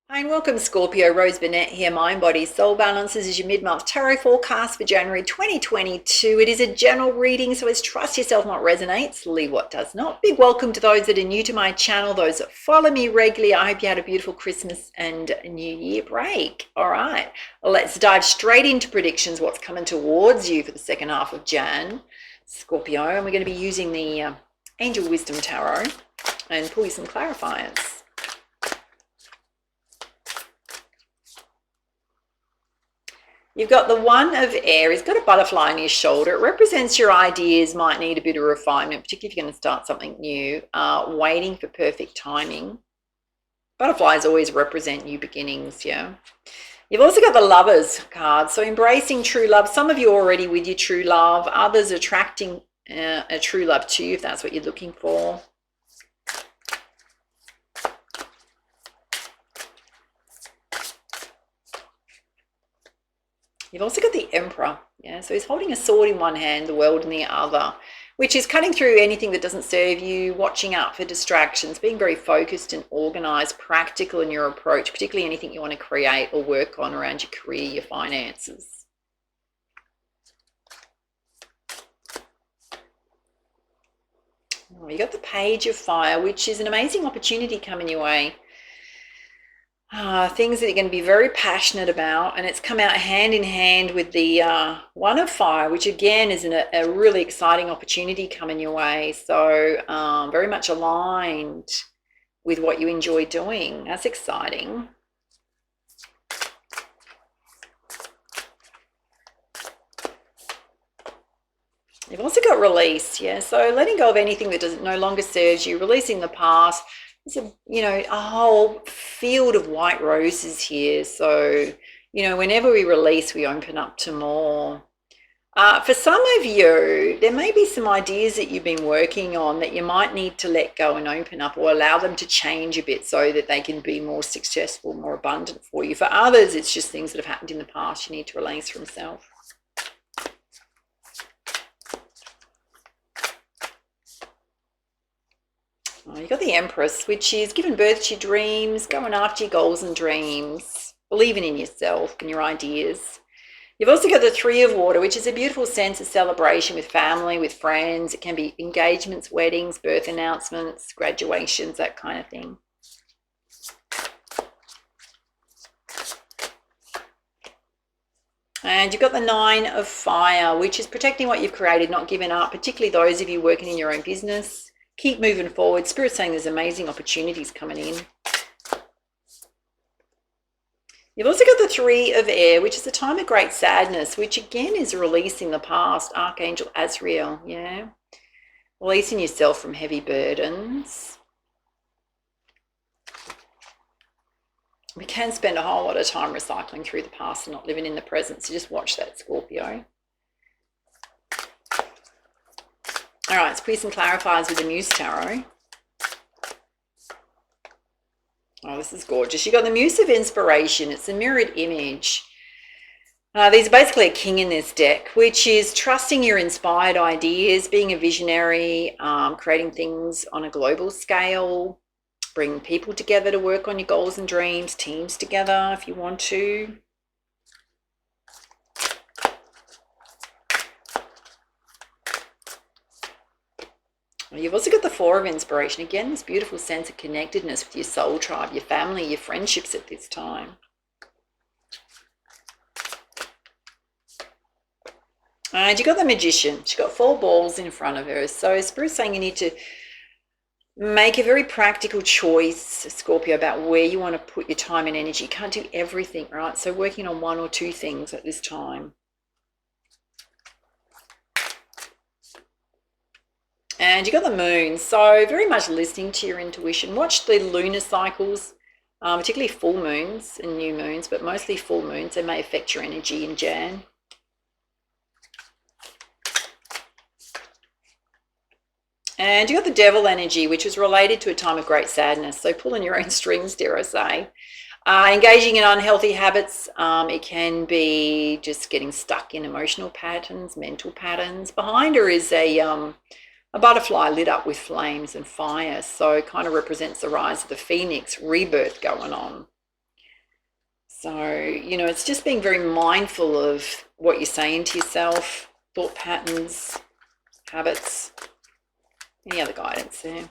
Hi and welcome, Scorpio. Rose Burnett here. Mind, Body, Soul Balance. This is your mid-month tarot forecast for January 2022. It is a general reading, so as trust yourself what resonates, leave what does not. Big welcome to those that are new to my channel, those that follow me regularly. I hope you had a beautiful Christmas and New Year break. All right, let's dive straight into predictions, what's coming towards you for the second half of Jan, Scorpio. And we're going to be using the Angel Wisdom Tarot and pull you some clarifiers. You've got the One of Air. He's got a butterfly on his shoulder. It represents your ideas might need a bit of refinement, particularly if you're going to start something new. Waiting for perfect timing. Butterflies always represent new beginnings, yeah. You've also got the Lovers card. So embracing true love. Some of you are already with your true love. Others attracting a true love to you if that's what you're looking for. You've also got the Emperor, yeah, so he's holding a sword in one hand, the world in the other, which is cutting through anything that doesn't serve you, watching out for distractions, being very focused and organized, practical in your approach, particularly anything you want to create or work on around your career, your finances. Oh, you got the Page of Fire, which is an amazing opportunity coming your way. Things that you're going to be very passionate about, and it's come out hand in hand with the One of Fire, which again is a really exciting opportunity coming your way. So very much aligned with what you enjoy doing. That's exciting. You've also got release, yeah. So letting go of anything that no longer serves you, releasing the past. There's a whole field of white roses here. So, whenever we release, we open up to more. For some of you, there may be some ideas that you've been working on that you might need to let go and open up, or allow them to change a bit so that they can be more successful, more abundant for you. For others, it's just things that have happened in the past you need to release from self. You've got the Empress, which is giving birth to your dreams, going after your goals and dreams, believing in yourself and your ideas. You've also got the Three of Water, which is a beautiful sense of celebration with family, with friends. It can be engagements, weddings, birth announcements, graduations, that kind of thing. And you've got the Nine of Fire, which is protecting what you've created, not giving up, particularly those of you working in your own business. Keep moving forward. Spirit's saying there's amazing opportunities coming in. You've also got the Three of Air, which is a time of great sadness, which again is releasing the past. Archangel Azrael, yeah. Releasing yourself from heavy burdens. We can spend a whole lot of time recycling through the past and not living in the present. So just watch that, Scorpio. All right, let's put some clarifiers with the Muse Tarot. Oh, this is gorgeous. You've got the Muse of Inspiration. It's a mirrored image. There's basically a king in this deck, which is trusting your inspired ideas, being a visionary, creating things on a global scale, bringing people together to work on your goals and dreams, teams together if you want to. You've also got the Four of Inspiration. Again, this beautiful sense of connectedness with your soul tribe, your family, your friendships at this time. And you've got the Magician. She's got 4 balls in front of her. So Spirit's saying you need to make a very practical choice, Scorpio, about where you want to put your time and energy. You can't do everything, right? So working on 1 or 2 things at this time. And you got the Moon, so very much listening to your intuition. Watch the lunar cycles, particularly full moons and new moons, but mostly full moons. They may affect your energy in Jan. And you got the Devil energy, which is related to a time of great sadness. So pulling your own strings, dare I say. Engaging in unhealthy habits. It can be just getting stuck in emotional patterns, mental patterns. Behind her is a a butterfly lit up with flames and fire. So it kind of represents the rise of the phoenix, rebirth going on. So, you know, it's just being very mindful of what you're saying to yourself, thought patterns, habits. Any other guidance there?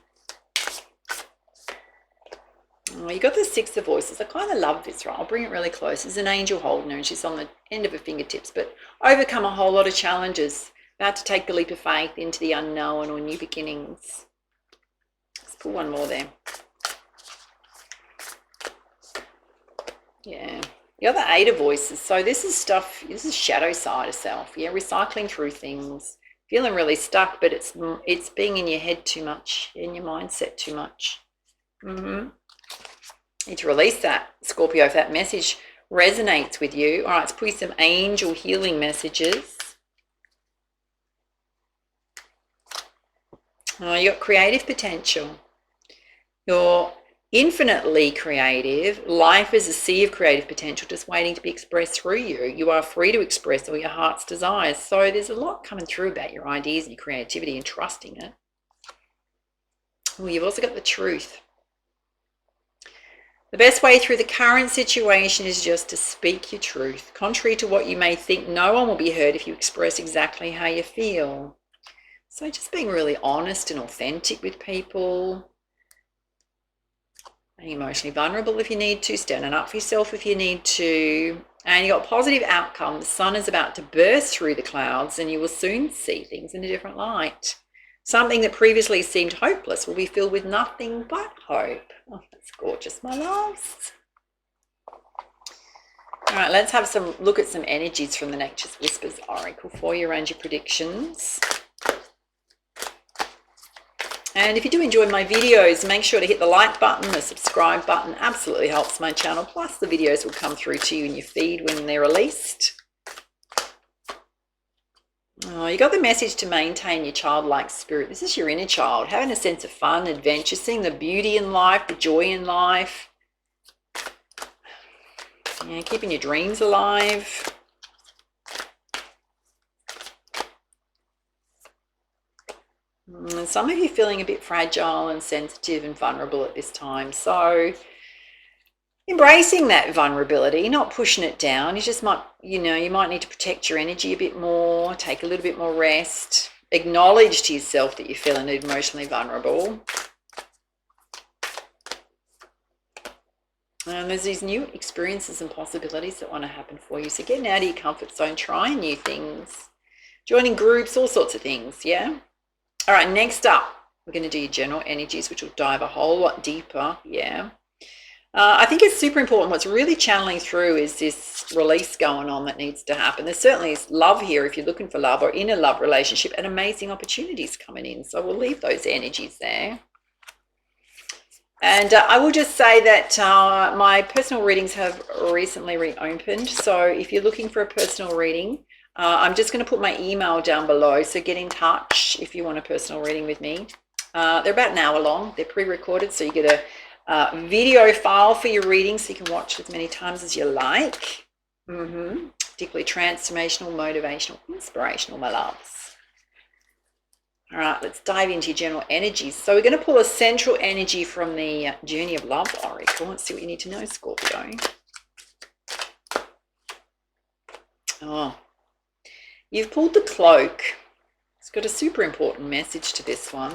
Oh, you got the Six of Voices. I kind of love this, right? I'll bring it really close. There's an angel holding her and she's on the end of her fingertips, but overcome a whole lot of challenges. About to take the leap of faith into the unknown or new beginnings. Let's pull one more there. Yeah. The other Eight of Voices. So this is stuff, this is shadow side of self. Yeah, recycling through things. Feeling really stuck, but it's being in your head too much, in your mindset too much. Need to release that, Scorpio, if that message resonates with you. All right, let's put you some angel healing messages. Oh, you got creative potential. You're infinitely creative. Life is a sea of creative potential just waiting to be expressed through you. You are free to express all your heart's desires. So there's a lot coming through about your ideas and your creativity and trusting it. Well, you've also got the truth. The best way through the current situation is just to speak your truth. Contrary to what you may think, no one will be hurt if you express exactly how you feel. So just being really honest and authentic with people. Being emotionally vulnerable if you need to. Standing up for yourself if you need to. And you've got positive outcome. The sun is about to burst through the clouds and you will soon see things in a different light. Something that previously seemed hopeless will be filled with nothing but hope. Oh, that's gorgeous, my loves. All right, let's have some look at some energies from the Nature's Whispers Oracle for you around your predictions. And if you do enjoy my videos, make sure to hit the like button, the subscribe button. Absolutely helps my channel. Plus the videos will come through to you in your feed when they're released. Oh, you got the message to maintain your childlike spirit. This is your inner child, having a sense of fun, adventure, seeing the beauty in life, the joy in life. Yeah, keeping your dreams alive. And some of you feeling a bit fragile and sensitive and vulnerable at this time. So embracing that vulnerability, not pushing it down. You just might, you might need to protect your energy a bit more, take a little bit more rest, acknowledge to yourself that you're feeling emotionally vulnerable. And there's these new experiences and possibilities that want to happen for you. So getting out of your comfort zone, trying new things, joining groups, all sorts of things, yeah? All right, next up, we're going to do your general energies, which will dive a whole lot deeper, yeah? I think it's super important. What's really channeling through is this release going on that needs to happen. There certainly is love here if you're looking for love or in a love relationship, and amazing opportunities coming in. So we'll leave those energies there. And I will just say that my personal readings have recently reopened. So if you're looking for a personal reading, I'm just going to put my email down below. So get in touch if you want a personal reading with me. They're about an hour long. They're pre-recorded, so you get a video file for your reading so you can watch as many times as you like. Particularly transformational, motivational, inspirational, my loves. All right, let's dive into your general energies. So we're going to pull a central energy from the Journey of Love Oracle. Let's see what you need to know, Scorpio. Oh, you've pulled the Cloak. It's got a super important message to this one.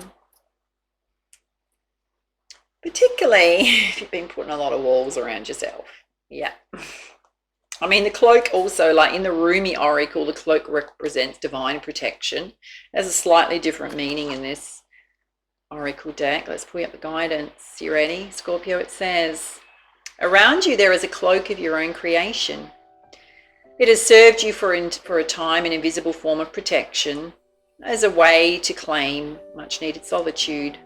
Particularly if you've been putting a lot of walls around yourself. Yeah. I mean, the Cloak also, like in the Rumi Oracle, the Cloak represents divine protection. It has a slightly different meaning in this Oracle deck. Let's pull up the guidance. You ready, Scorpio? It says, around you there is a cloak of your own creation. It has served you for a time an invisible form of protection, as a way to claim much needed solitude.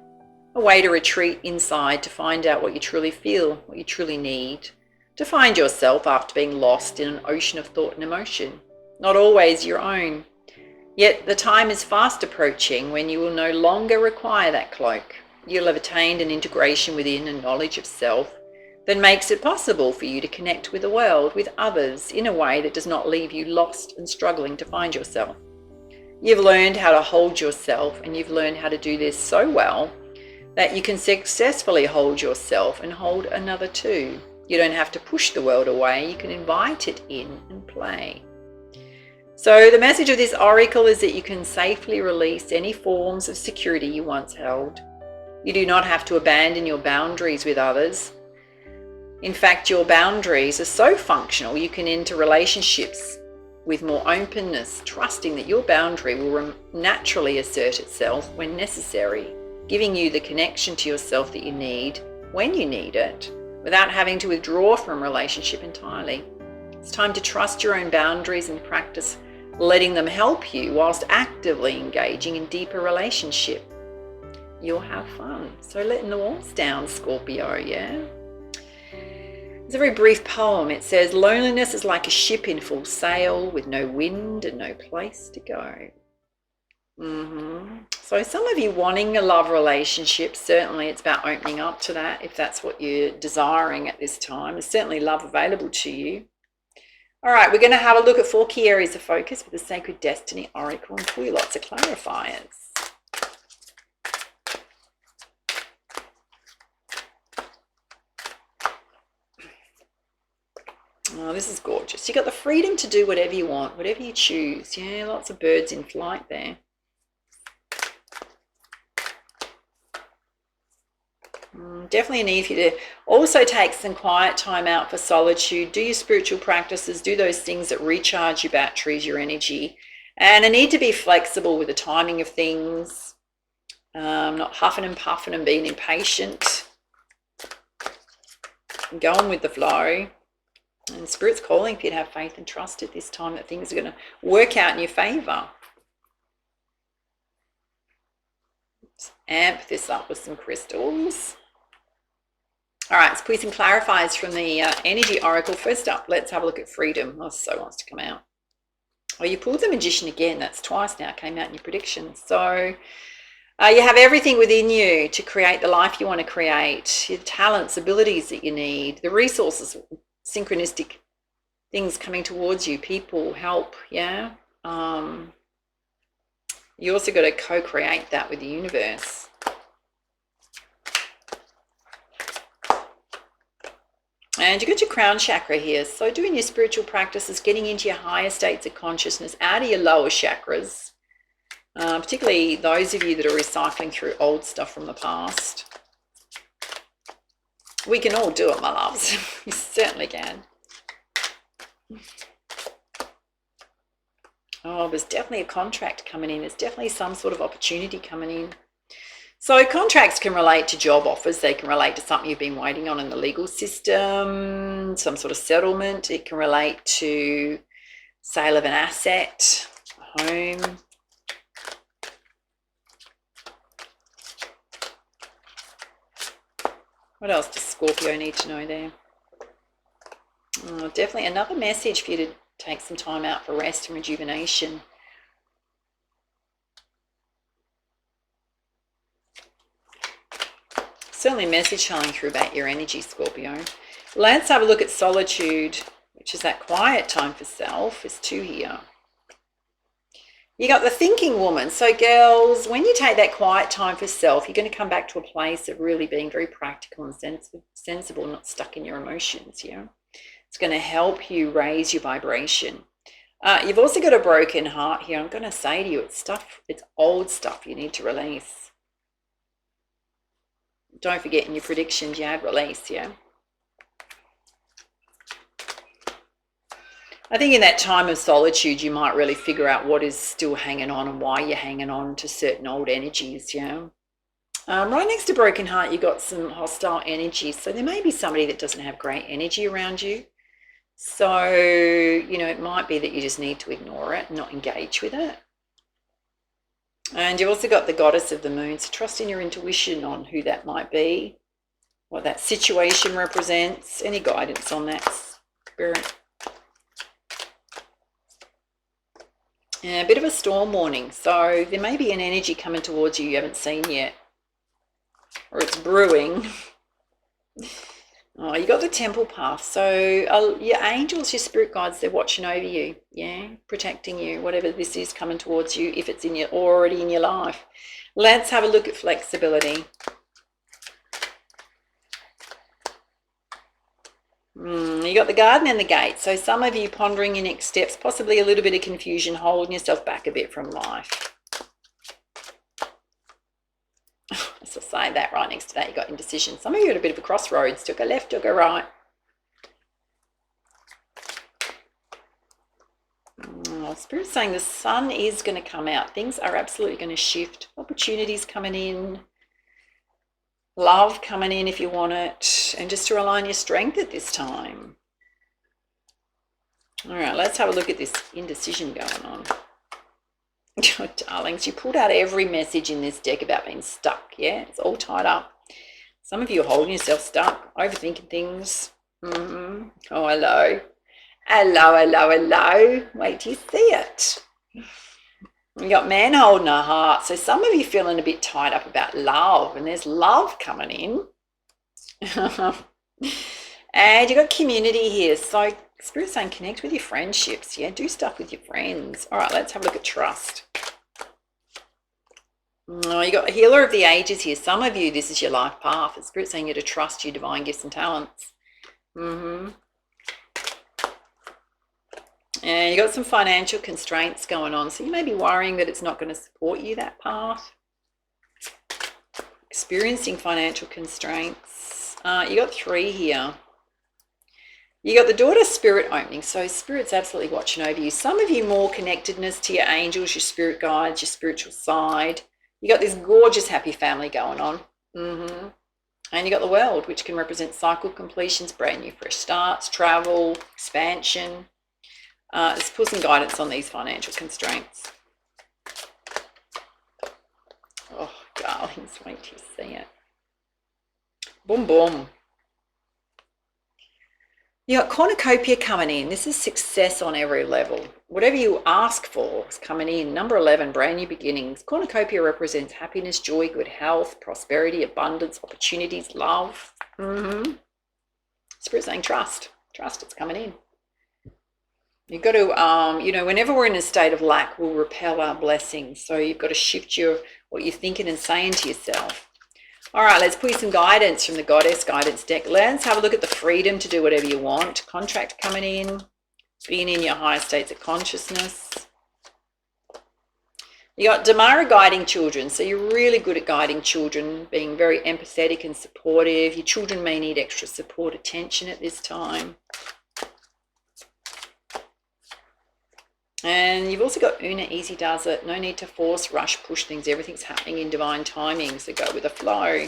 A way to retreat inside to find out what you truly feel, what you truly need. To find yourself after being lost in an ocean of thought and emotion. Not always your own. Yet the time is fast approaching when you will no longer require that cloak. You'll have attained an integration within and knowledge of self that makes it possible for you to connect with the world, with others, in a way that does not leave you lost and struggling to find yourself. You've learned how to hold yourself, and you've learned how to do this so well that you can successfully hold yourself and hold another too. You don't have to push the world away. You can invite it in and play. So the message of this oracle is that you can safely release any forms of security you once held. You do not have to abandon your boundaries with others. In fact, your boundaries are so functional, you can enter relationships with more openness, trusting that your boundary will naturally assert itself when necessary, giving you the connection to yourself that you need when you need it, without having to withdraw from a relationship entirely. It's time to trust your own boundaries and practice letting them help you whilst actively engaging in deeper relationship. You'll have fun. So letting the walls down, Scorpio, yeah? It's a very brief poem. It says, loneliness is like a ship in full sail with no wind and no place to go. So some of you wanting a love relationship, certainly it's about opening up to that if that's what you're desiring at this time. There's certainly love available to you. All right, we're going to have a look at 4 key areas of focus with the Sacred Destiny Oracle and pull you lots of clarifiers. Oh, this is gorgeous. You got the freedom to do whatever you want, whatever you choose. Yeah, lots of birds in flight there. Definitely a need for you to also take some quiet time out for solitude, do your spiritual practices, do those things that recharge your batteries, your energy, and a need to be flexible with the timing of things, not huffing and puffing and being impatient, and going with the flow. And Spirit's calling for you to have faith and trust at this time that things are going to work out in your favour. Let's amp this up with some crystals. All right, let's put some clarifiers from the Energy Oracle. First up, let's have a look at freedom. Oh, so wants to come out. Oh, you pulled the Magician again. That's twice now. It came out in your predictions. So you have everything within you to create the life you want to create. Your talents, abilities that you need, the resources, synchronistic things coming towards you, people, help, yeah. You also got to co-create that with the universe. And you got your crown chakra here. So doing your spiritual practices, getting into your higher states of consciousness, out of your lower chakras, particularly those of you that are recycling through old stuff from the past. We can all do it, my loves. You certainly can. Oh, there's definitely a contract coming in. There's definitely some sort of opportunity coming in. So contracts can relate to job offers. They can relate to something you've been waiting on in the legal system, some sort of settlement. It can relate to sale of an asset, a home. What else does Scorpio need to know there? Oh, definitely another message for you to take some time out for rest and rejuvenation. Certainly a message showing through about your energy, Scorpio. Let's have a look at solitude, which is that quiet time for self. There's 2 here. You got the thinking woman. So girls, when you take that quiet time for self, you're going to come back to a place of really being very practical and sensible, not stuck in your emotions. Yeah, it's going to help you raise your vibration. You've also got a broken heart here. I'm going to say to you, it's old stuff you need to release. Don't forget in your predictions you had release, yeah. I think in that time of solitude, you might really figure out what is still hanging on and why you're hanging on to certain old energies, yeah. Right next to broken heart, you got some hostile energy. So there may be somebody that doesn't have great energy around you. So, you know, it might be that you just need to ignore it and not engage with it. And you've also got the goddess of the moon. So trust in your intuition on who that might be, what that situation represents, any guidance on that, Spirit. Yeah, a bit of a storm warning. So there may be an energy coming towards you haven't seen yet, or it's brewing. Oh, you got the temple path. So your angels, your spirit guides, they're watching over you, yeah, protecting you, whatever this is coming towards you, if it's already in your life. Let's have a look at flexibility. You got the garden and the gate. So some of you pondering your next steps, possibly a little bit of confusion, holding yourself back a bit from life. So say that right next to that, you got indecision. Some of you are at a bit of a crossroads, took a left, took a right. Spirit's saying the sun is going to come out. Things are absolutely going to shift. Opportunities coming in. Love coming in if you want it. And just to align your strength at this time. All right, let's have a look at this indecision going on. Oh, darlings, you pulled out every message in this deck about being stuck, yeah? It's all tied up. Some of you are holding yourself stuck, overthinking things. Oh, hello. Hello, hello, hello. Wait till you see it. You got man holding a heart. So some of you feeling a bit tied up about love, and there's love coming in. And you got community here. So Spirit's saying connect with your friendships. Yeah, do stuff with your friends. All right, let's have a look at trust. Oh, you got a healer of the ages here. Some of you, this is your life path. Spirit's saying you to trust your divine gifts and talents. And you got some financial constraints going on. So you may be worrying that it's not going to support you, that path. Experiencing financial constraints. You got 3 here. You got the daughter spirit opening. So Spirit's absolutely watching over you. Some of you more connectedness to your angels, your spirit guides, your spiritual side. You got this gorgeous happy family going on. And you got the world, which can represent cycle completions, brand new fresh starts, travel, expansion. Let's put some guidance on these financial constraints. Oh, darlings, wait till you see it. Boom, boom. You got cornucopia coming in. This is success on every level. Whatever you ask for is coming in. Number 11, brand new beginnings. Cornucopia represents happiness, joy, good health, prosperity, abundance, opportunities, love. Spirit saying trust. Trust, it's coming in. You've got to, whenever we're in a state of lack, we'll repel our blessings. So you've got to shift what you're thinking and saying to yourself. All right, let's put you some guidance from the Goddess Guidance deck. Let's have a look at the freedom to do whatever you want. Contract coming in, being in your higher states of consciousness. You got Damara guiding children. So you're really good at guiding children, being very empathetic and supportive. Your children may need extra support, attention at this time. And you've also got Una, easy does it. No need to force, rush, push things. Everything's happening in divine timing, so go with the flow.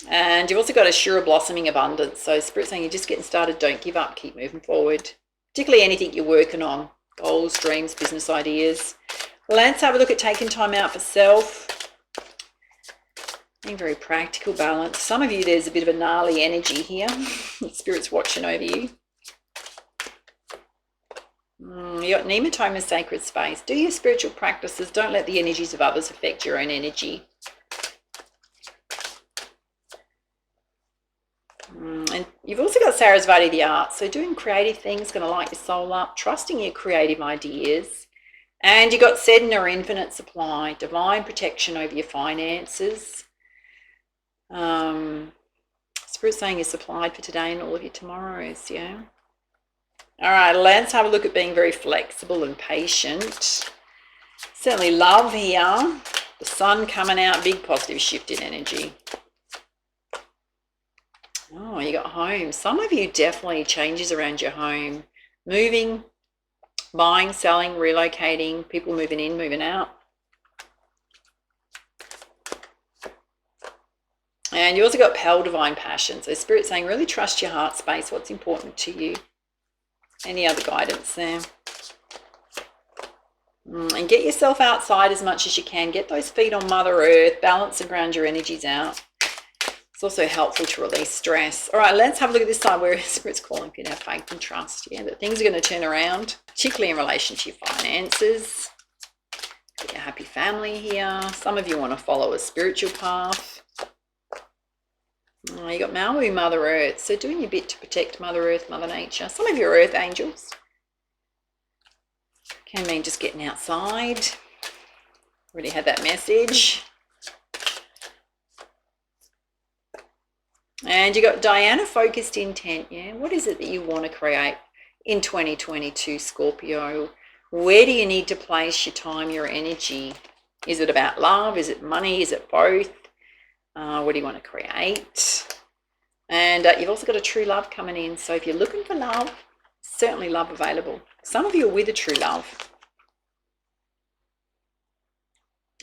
And you've also got Assura, blossoming abundance. So Spirit saying you're just getting started. Don't give up. Keep moving forward. Particularly anything you're working on. Goals, dreams, business ideas. Let's have a look at taking time out for self. Being very practical, balance. Some of you, there's a bit of a gnarly energy here. Spirit's watching over you. You got Nematoma, sacred space. Do your spiritual practices. Don't let the energies of others affect your own energy. And you've also got Sarasvati, the arts. So doing creative things, going to light your soul up. Trusting your creative ideas. And you got Sedna, infinite supply. Divine protection over your finances. Spirit saying you're supplied for today and all of your tomorrows, yeah. All right, let's have a look at being very flexible and patient. Certainly love here. The sun coming out, big positive shift in energy. Oh, you got home. Some of you definitely changes around your home. Moving, buying, selling, relocating, people moving in, moving out. And you also got Pell, divine passion. So Spirit saying really trust your heart space, what's important to you. Any other guidance there? And get yourself outside as much as you can. Get those feet on Mother Earth. Balance and ground your energies out. It's also helpful to release stress. All right, let's have a look at this side where Spirit's calling for you to have faith and trust. Yeah, that things are going to turn around, particularly in relation to your finances. Get a happy family here. Some of you want to follow a spiritual path. Oh, you got Maui, Mother Earth. So doing your bit to protect Mother Earth, Mother Nature. Some of your Earth angels can mean just getting outside. Already had that message. And you got Diana, focused intent. Yeah, what is it that you want to create in 2022, Scorpio? Where do you need to place your time, your energy? Is it about love? Is it money? Is it both? What do you want to create? And you've also got a true love coming in. So if you're looking for love, certainly love available. Some of you are with a true love.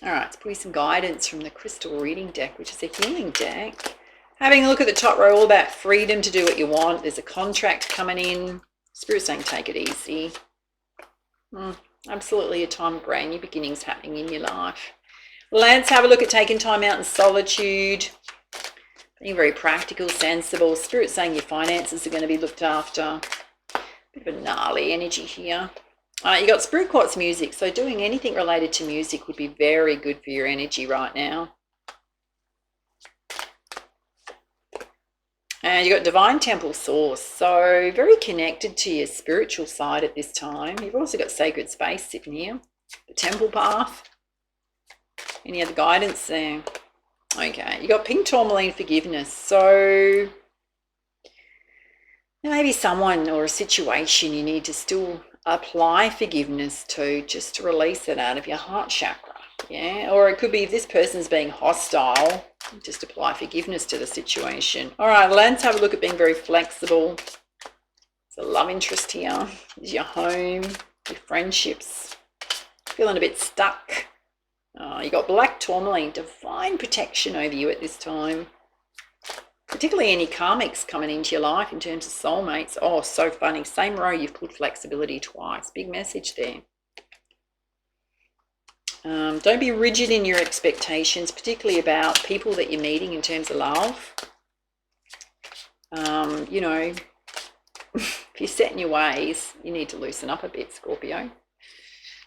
All right, let's put you some guidance from the crystal reading deck, which is a healing deck. Having a look at the top row, all about freedom to do what you want. There's a contract coming in. Spirit saying take it easy. Absolutely a time of brand new beginnings happening in your life. Let's have a look at taking time out in solitude. Being very practical, sensible. Spirit saying your finances are going to be looked after. Bit of a gnarly energy here. You got Spirit Quartz music. So doing anything related to music would be very good for your energy right now. And you got Divine Temple Source. So very connected to your spiritual side at this time. You've also got Sacred Space sitting here. The Temple Path. Any other guidance there? Okay, you got Pink Tourmaline, Forgiveness. So maybe someone or a situation you need to still apply forgiveness to, just to release it out of your heart chakra. Yeah, or it could be if this person's being hostile, just apply forgiveness to the situation. All right, let's have a look at being very flexible. There's a love interest here. Is your home, your friendships. Feeling a bit stuck. You got Black Tourmaline, divine protection over you at this time. Particularly any karmics coming into your life in terms of soulmates. Oh, so funny. Same row, you've put flexibility twice. Big message there. Don't be rigid in your expectations, particularly about people that you're meeting in terms of love. You know, if you're set in your ways, you need to loosen up a bit, Scorpio.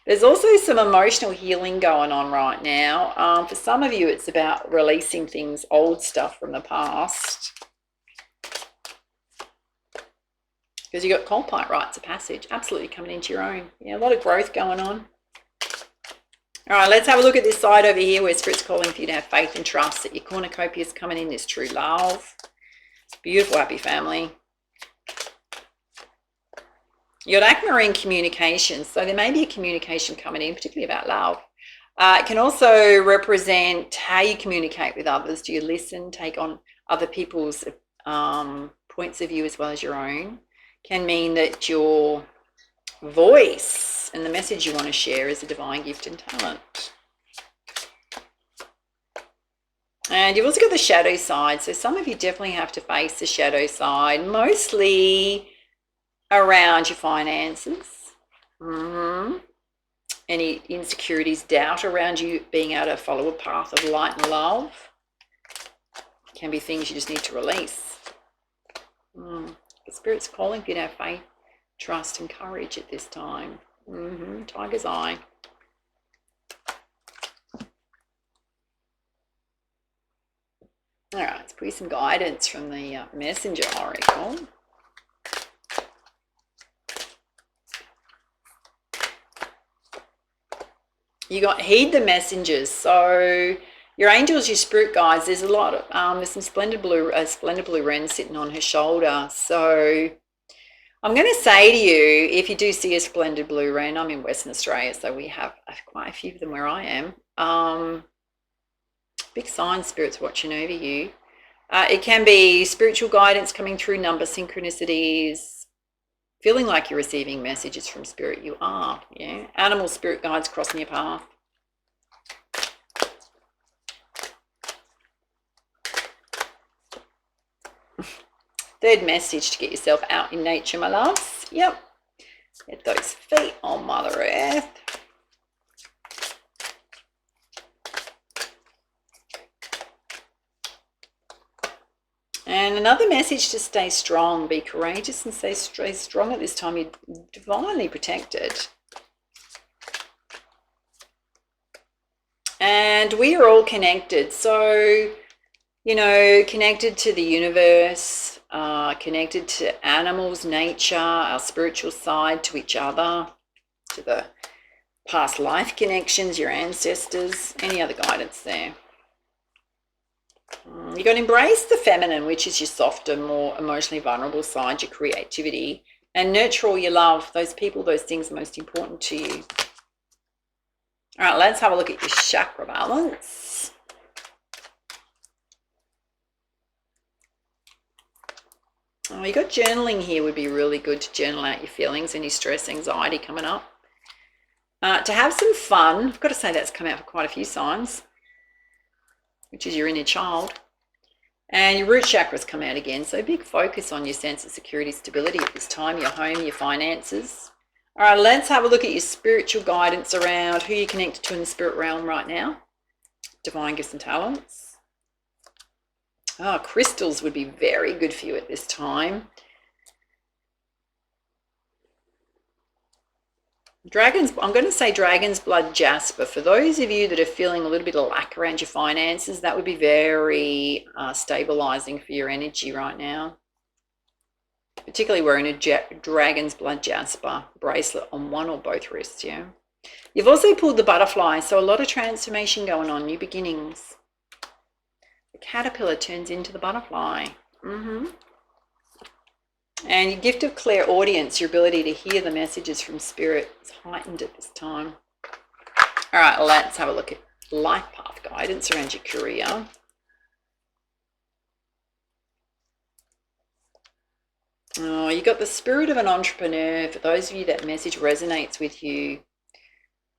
There's also some emotional healing going on right now. For some of you, it's about releasing things, old stuff from the past. Because you got Colpite rites of passage, absolutely coming into your own. Yeah, a lot of growth going on. All right, let's have a look at this side over here where Spirit's calling for you to have faith and trust that your cornucopia is coming in. There's true love. Beautiful, happy family. You got Aquamarine communication. So there may be a communication coming in, particularly about love. It can also represent how you communicate with others. Do you listen, take on other people's points of view as well as your own? Can mean that your voice and the message you want to share is a divine gift and talent. And you've also got the shadow side. So some of you definitely have to face the shadow side, mostly around your finances. Any insecurities, doubt around you being able to follow a path of light and love. Can be things you just need to release. The Spirit's calling for you to have faith, trust and courage at this time. Tiger's eye. All right, let's put you some guidance from the Messenger Oracle. You got heed the messengers. So your angels, your spirit guides. There's a lot of there's some splendid blue wren sitting on her shoulder. So I'm going to say to you, if you do see a splendid blue wren, I'm in Western Australia, so we have quite a few of them where I am. Big sign, Spirit's watching over you. It can be spiritual guidance coming through, number synchronicities, feeling like you're receiving messages from Spirit. You are, yeah. Animal spirit guides crossing your path. Third message to get yourself out in nature, my loves. Yep. Get those feet on Mother Earth. And another message to stay strong, be courageous and stay strong at this time. You're divinely protected. And we are all connected. So you know, connected to the universe, connected to animals, nature, our spiritual side, to each other, to the past life connections, your ancestors, any other guidance there. You've got to embrace the feminine, which is your softer, more emotionally vulnerable side, your creativity, and nurture all your love. Those people, those things are most important to you. All right, let's have a look at your chakra balance. Oh, you got journaling here. Would be really good to journal out your feelings, any stress, anxiety coming up. To have some fun, I've got to say that's come out for quite a few signs, which is your inner child. And your root chakras come out again, so big focus on your sense of security, stability at this time, your home, your finances. All right, let's have a look at your spiritual guidance around who you're connected to in the spirit realm right now. Divine gifts and talents. Oh, crystals would be very good for you at this time. Dragons, I'm going to say dragon's blood jasper. For those of you that are feeling a little bit of lack around your finances, that would be very stabilizing for your energy right now. Particularly wearing a dragon's blood jasper bracelet on one or both wrists, yeah. You've also pulled the butterfly, so a lot of transformation going on, new beginnings. The caterpillar turns into the butterfly. And your gift of clairaudience, your ability to hear the messages from spirit, is heightened at this time. All right, let's have a look at life path guidance around your career. Oh, you got the spirit of an entrepreneur. For those of you that message resonates with you.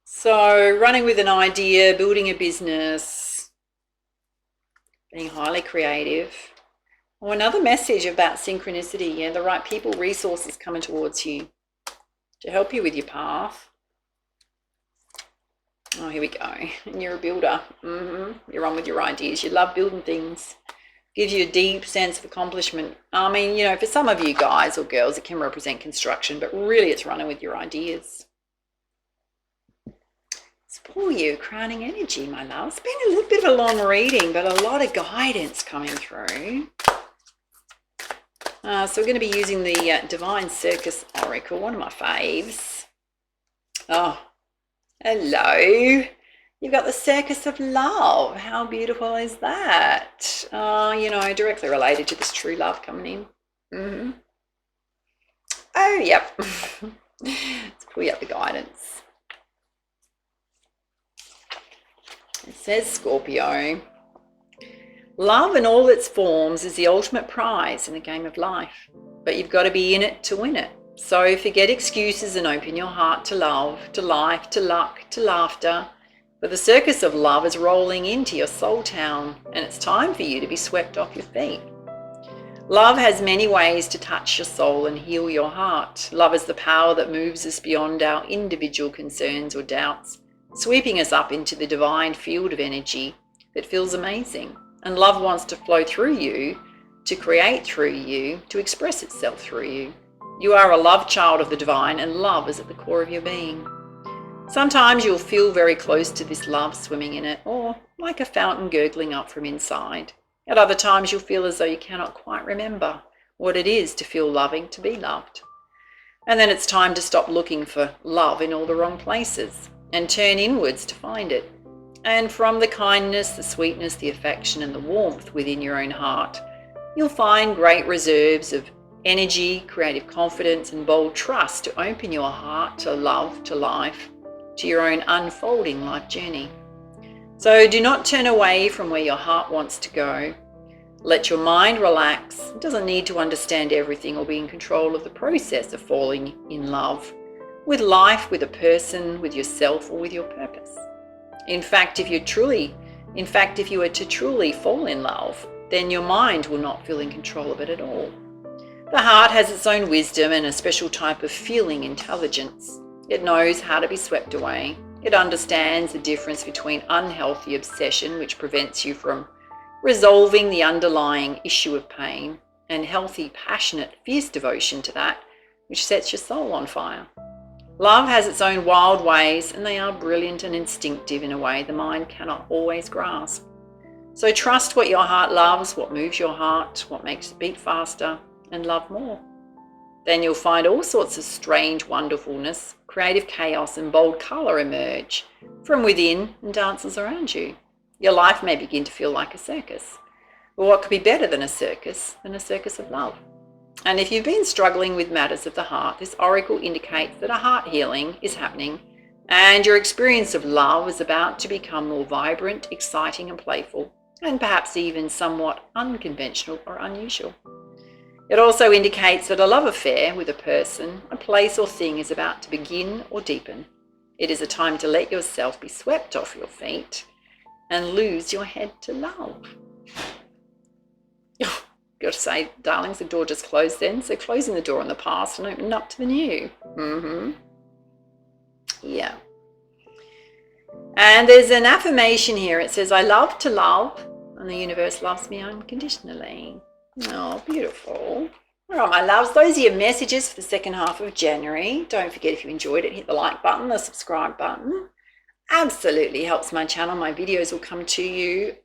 So running with an idea, building a business, being highly creative. Or another message about synchronicity, yeah, the right people, resources coming towards you to help you with your path. Oh, here we go. And you're a builder. You're on with your ideas. You love building things. Gives you a deep sense of accomplishment. I mean, you know, for some of you guys or girls, it can represent construction, but really it's running with your ideas. Let's pull you crowning energy, my love. It's been a little bit of a long reading, but a lot of guidance coming through. So we're going to be using the Divine Circus Oracle, one of my faves. Oh, hello. You've got the Circus of Love. How beautiful is that? You know, directly related to this true love coming in. Oh, yep. Let's pull you up the guidance. It says, Scorpio, love in all its forms is the ultimate prize in the game of life, but you've got to be in it to win it. So forget excuses and open your heart to love, to life, to luck, to laughter. But the circus of love is rolling into your soul town, and it's time for you to be swept off your feet. Love has many ways to touch your soul and heal your heart. Love is the power that moves us beyond our individual concerns or doubts, sweeping us up into the divine field of energy that feels amazing. And love wants to flow through you, to create through you, to express itself through you. You are a love child of the divine, and love is at the core of your being. Sometimes you'll feel very close to this love swimming in it, or like a fountain gurgling up from inside. At other times you'll feel as though you cannot quite remember what it is to feel loving, to be loved. And then it's time to stop looking for love in all the wrong places and turn inwards to find it. And from the kindness, the sweetness, the affection and the warmth within your own heart, you'll find great reserves of energy, creative confidence and bold trust to open your heart to love, to life, to your own unfolding life journey. So do not turn away from where your heart wants to go. Let your mind relax. It doesn't need to understand everything or be in control of the process of falling in love with life, with a person, with yourself, or with your purpose. In fact, if you were to truly fall in love, then your mind will not feel in control of it at all. The heart has its own wisdom and a special type of feeling intelligence. It knows how to be swept away. It understands the difference between unhealthy obsession, which prevents you from resolving the underlying issue of pain, and healthy, passionate, fierce devotion to that, which sets your soul on fire. Love has its own wild ways, and they are brilliant and instinctive in a way the mind cannot always grasp. So trust what your heart loves, what moves your heart, what makes it beat faster, and love more. Then you'll find all sorts of strange wonderfulness, creative chaos, and bold colour emerge from within and dances around you. Your life may begin to feel like a circus. But what could be better than a circus of love? And if you've been struggling with matters of the heart, this oracle indicates that a heart healing is happening and your experience of love is about to become more vibrant, exciting, and playful, and perhaps even somewhat unconventional or unusual. It also indicates that a love affair with a person, a place, or thing is about to begin or deepen. It is a time to let yourself be swept off your feet and lose your head to love. Got to say, darlings, the door just closed then, so closing the door on the past and opening up to the new. Yeah. And there's an affirmation here. It says, I love to love, and the universe loves me unconditionally. Oh, beautiful. All right, my loves, those are your messages for the second half of January. Don't forget, if you enjoyed it, hit the like button, the subscribe button. Absolutely helps my channel. My videos will come to you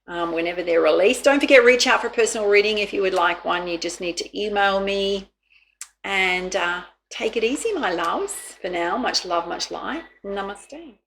whenever they're released. Don't forget, reach out for a personal reading if you would like one. You just need to email me. And take it easy, my loves. For now, much love, much light. Namaste.